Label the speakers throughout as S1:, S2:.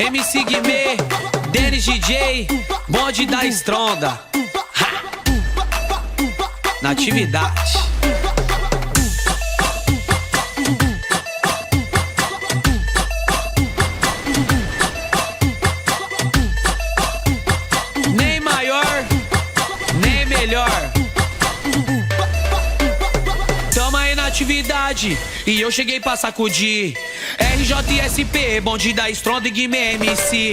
S1: MC Guimê, Denis DJ, bonde da Estronda. Ha! Na atividade. Nem maior, nem melhor. Tamo aí na atividade e eu cheguei pra sacudir. RJSP, bonde da Estronda e Guimê MC.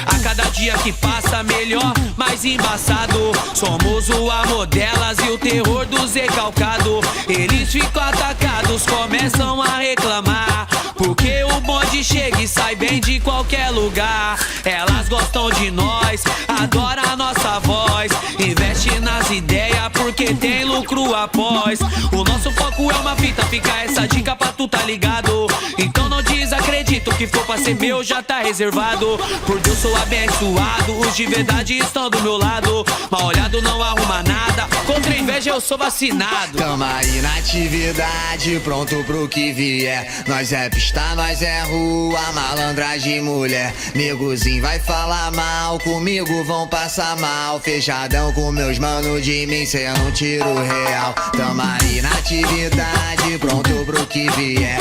S1: A cada dia que passa melhor, mais embaçado. Somos o amor delas e o terror dos recalcados. Eles ficam atacados, começam a reclamar, porque o bonde chega e sai bem de qualquer lugar. Elas gostam de nós, adoram a nossa voz, investe nas ideias porque tem lucro após. O nosso foco é uma fita, fica essa dica pra tu tá ligado. Então não desacredito, o que for pra ser meu já tá reservado. Por Deus sou abençoado, os de verdade estão do meu lado. Mal olhado não arruma nada, contra inveja eu sou vacinado.
S2: Tamo aí na atividade, pronto pro que vier. Nós é pista, nós é rua, malandragem mulher. Negozinho vai falar mal, comigo vão passar mal. Fechadão com meus manos, de mim cê não tira o real. Tamo aí na atividade, pronto pro que vier.